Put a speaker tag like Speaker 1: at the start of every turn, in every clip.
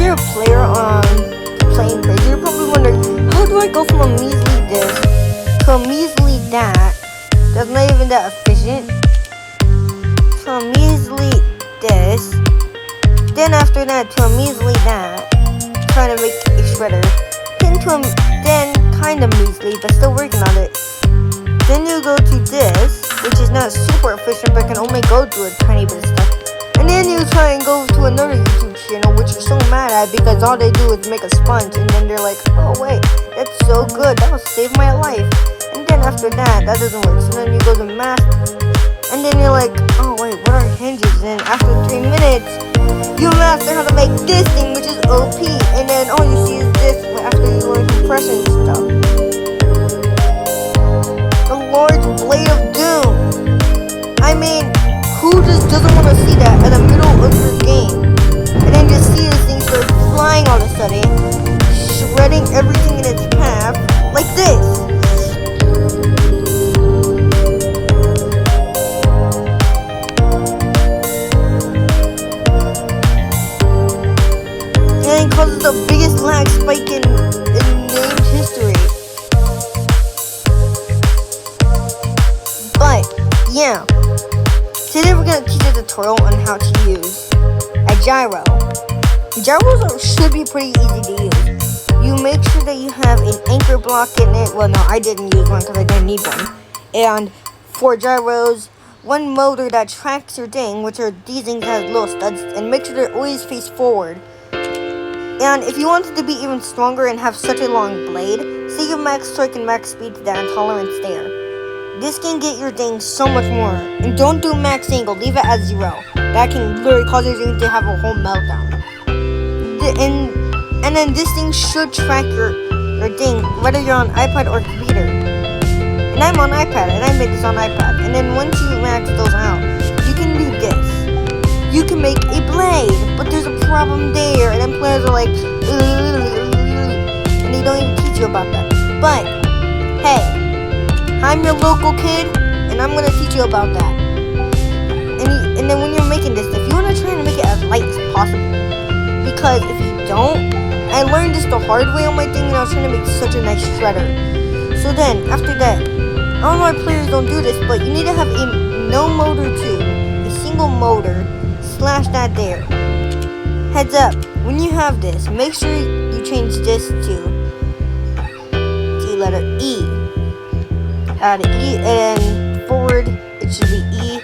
Speaker 1: you're a player on playing bridge, you're probably wondering, how do I go from a measly this to a measly that? That's not even that efficient. To a measly this. Then after that, to a measly that. Trying to make a shredder. Then kind of measly, but still working on it. Then you go to this, which is not super efficient, but can only go through a tiny bit of stuff. And then you try and go to another YouTube channel, which you're so mad at because all they do is make a sponge. And then they're like, oh wait, that's so good, that will save my life. And then after that doesn't work. So then you go to math. And then you're like, oh wait, what are hinges? And after 3 minutes, you master how to make this thing, which is OP. And then all you see is this after you learn compression stuff. The Lord's Blade of Doom. I mean, who just doesn't want to see that in the middle of your game? And then just see this thing start flying all of a sudden, shredding everything in its path, like this. And it causes the biggest lag spike in named history. But, yeah. Today we're going to teach a tutorial on how to use a gyro. Gyros should be pretty easy to use. You make sure that you have an anchor block in it. Well, no, I didn't use one because I didn't need one. And 4 gyros, 1 motor that tracks your thing, which are these things that have little studs, and make sure they're always face forward. And if you want it to be even stronger and have such a long blade, set your max torque and max speed to that tolerance there. This can get your thing so much more. And don't do max angle, leave it at 0. That can literally cause your thing to have a whole meltdown. And then this thing should track your thing, whether you're on iPad or computer. And I'm on iPad, and I made this on iPad. And then once you max those out, you can do this. You can make a blade, but there's a problem there. And then players are like, and they don't even teach you about that. But, hey. I'm your local kid, and I'm gonna teach you about that. And then when you're making this, if you wanna try to make it as light as possible, because if you don't, I learned this the hard way on my thing, and I was trying to make such a nice shredder. So then after that, I don't know why players don't do this, but you need to have a no motor too, a single motor / that there. Heads up, when you have this, make sure you change this to letter E. Add E, and forward it should be E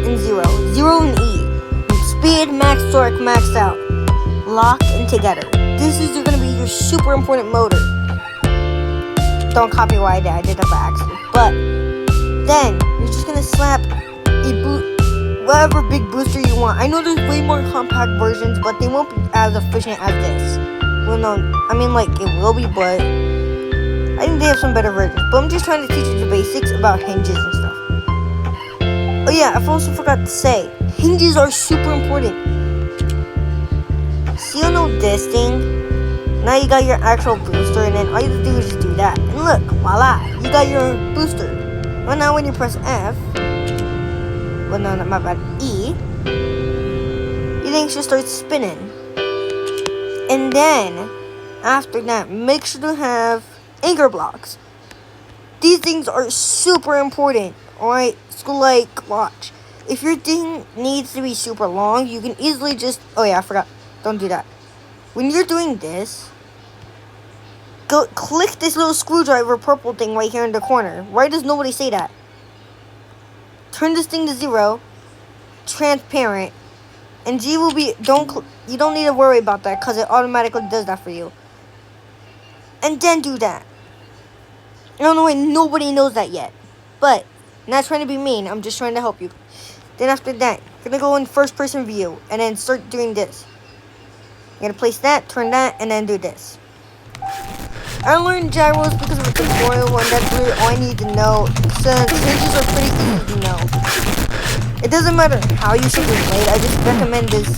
Speaker 1: and 0. 0 and E. Speed, max torque, maxed out. Lock and together. This is going to be your super important motor. Don't copy what I did. I did that by accident. But then you're just going to slap whatever big booster you want. I know there's way more compact versions, but they won't be as efficient as this. Well, no, I mean like it will be, but I think they have some better versions, but I'm just trying to teach you the basics about hinges and stuff. Oh yeah, I've also forgot to say, hinges are super important. See, you know this thing? Now you got your actual booster, and then all you have to do is just do that. And look, voila, you got your booster. Well, now when you press F, well, no, not my bad, E, your thing should start spinning. And then, after that, make sure to have anchor blocks. These things are super important, alright? So like, watch. If your thing needs to be super long, you can easily just, oh yeah, I forgot. Don't do that. When you're doing this, go click this little screwdriver purple thing right here in the corner. Why does nobody say that? Turn this thing to 0, transparent, and G will be, you don't need to worry about that because it automatically does that for you. And then do that. I don't know why nobody knows that yet. But, I'm not trying to be mean. I'm just trying to help you. Then after that, you're going to go in first person view. And then start doing this. You're going to place that, turn that, and then do this. I learned gyros because of a tutorial. And that's really all I need to know. Since hinges are pretty easy to know. It doesn't matter how you shape your blade. I just recommend this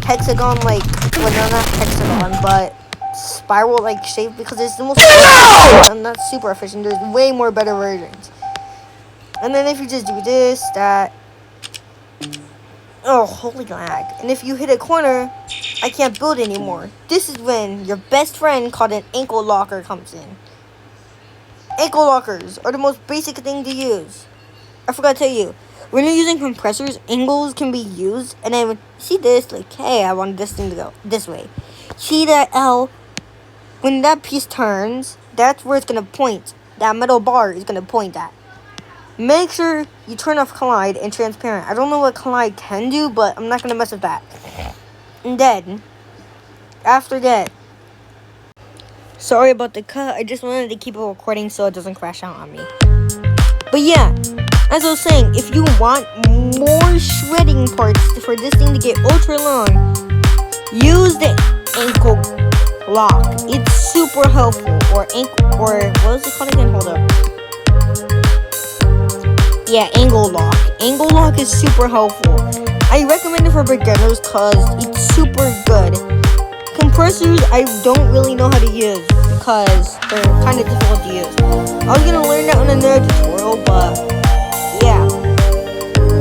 Speaker 1: hexagon, like, well, no, not hexagon, but spiral like shape, because it's the most and not super efficient. There's way more better versions. And then if you just do this, that, Oh, holy lag. And if you hit a corner, I can't build anymore. This is when your best friend called an ankle locker comes in. Ankle lockers are the most basic thing to use. I forgot to tell you. When you're using compressors, angles can be used. And then, see this? Like, hey, I want this thing to go this way. See that L? When that piece turns, that's where it's going to point. That metal bar is going to point at. Make sure you turn off collide and transparent. I don't know what collide can do, but I'm not going to mess with that. And then, after that, sorry about the cut. I just wanted to keep it recording so it doesn't crash out on me. But yeah, as I was saying, if you want more shredding parts for this thing to get ultra long, use the ankle lock. It's super helpful. Or what was it called again? Hold up. Yeah, angle lock. Angle lock is super helpful. I recommend it for beginners because it's super good. Compressors, I don't really know how to use because they're kind of difficult to use. I was gonna learn that on another tutorial, but yeah.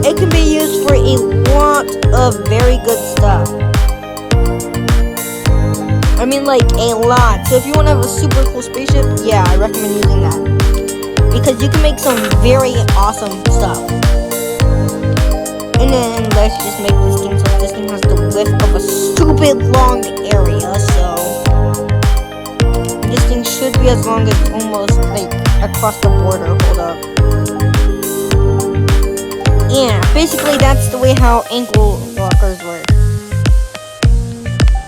Speaker 1: It can be used for a lot of very good stuff. I mean, like, a lot. So if you want to have a super cool spaceship, yeah, I recommend using that. Because you can make some very awesome stuff. And then let's just make this thing so this thing has the width of a stupid long area. So this thing should be as long as almost like across the border. Hold up. Yeah, basically that's the way how ankle lockers work.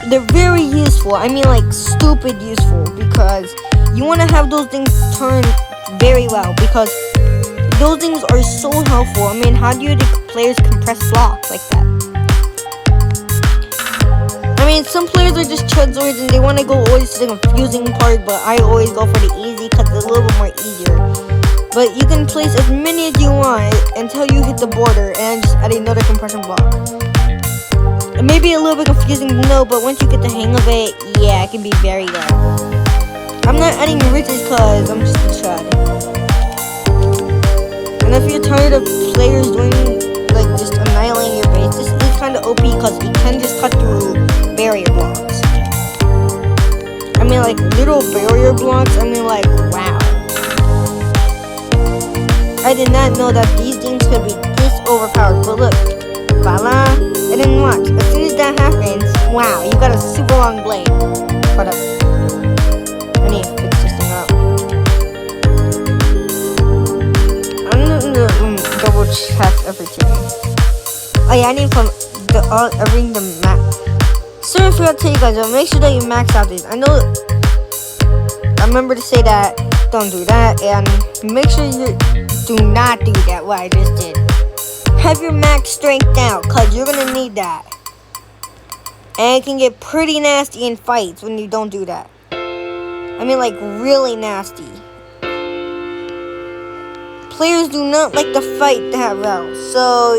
Speaker 1: They're very useful. I mean, like, stupid useful because you want to have those things turn very well because those things are so helpful. I mean, how do you players compress slots like that? I mean, some players are just chudzoids and they want to go always to the confusing part, but I always go for the easy because it's a little bit more easier. But you can place as many as you want until you hit the border and just add another compression block. It may be a little bit confusing to know, but once you get the hang of it, yeah, it can be very good. I'm not adding riches because I'm just a chud. And if you're tired of players doing, like, just annihilating your base, this is kind of OP because it can just cut through barrier blocks. I mean, like, little barrier blocks, I mean, like, wow. I did not know that these things could be this overpowered, but look, voila, and then watch, as soon as that happens, wow, you got a super long blade. Hold up. I need to fix this thing up. I'm gonna double check everything. Oh yeah, I need to everything to max. Sorry, I forgot to tell you guys, but make sure that you max out these. I remember to say that, don't do that, and make sure you do not do that, what I just did. Have your max strength down, because you're going to need that. And it can get pretty nasty in fights when you don't do that. I mean, like, really nasty. Players do not like to fight that well, so,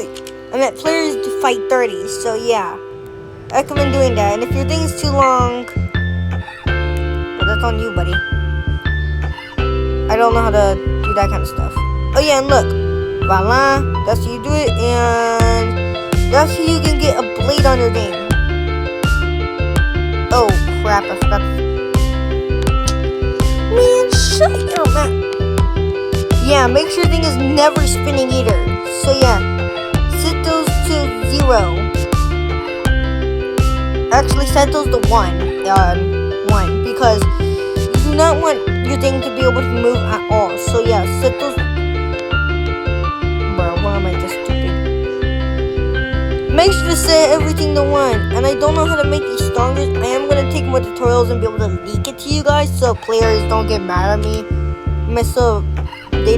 Speaker 1: I meant players to fight 30, so yeah. I recommend doing that, and if your thing is too long, well, that's on you, buddy. I don't know how to do that kind of stuff. Oh yeah, and look, voila, that's how you do it, and that's how you can get a blade on your thing. Oh crap, I forgot. Man, shut your mouth. Yeah, make sure your thing is never spinning either. So yeah, set those to 0. Actually, set those to 1, because you do not want your thing to be able to move at all. So yeah, set those. Bro, why am I just stupid? Make sure to set everything to 1. And I don't know how to make these stronger. I am gonna take more tutorials and be able to leak it to you guys so players don't get mad at me. So they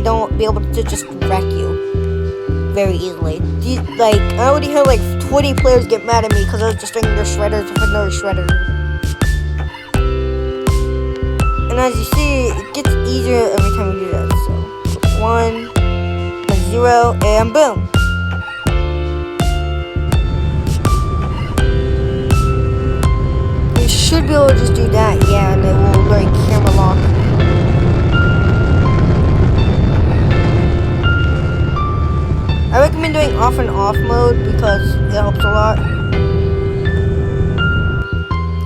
Speaker 1: don't be able to just wreck you very easily. Like, I already had like 20 players get mad at me because I was just doing their shredders with another shredder. And as you see, it gets easier every time you do that. So 1, 0, and boom. You should be able to just do that, yeah, and it will like camera lock. I I recommend doing off and off mode because it helps a lot.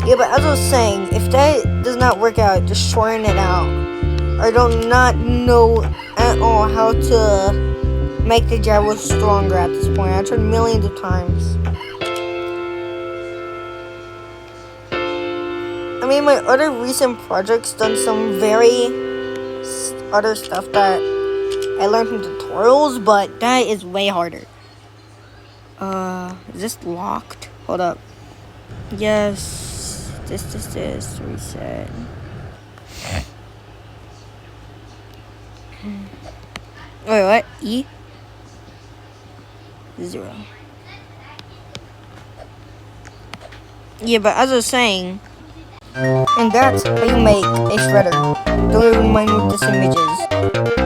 Speaker 1: Yeah, but as I was saying, if that does not work out, just shorten it out. I do not know at all how to make the gyro stronger at this point. I tried millions of times. I mean, my other recent projects done some very other stuff that I learned from tutorials, but that is way harder. Is this locked? Hold up. Yes. This. Reset. Wait, what? E? 0. Yeah, but as I was saying, and that's how you make a shredder. Don't even mind what this image is.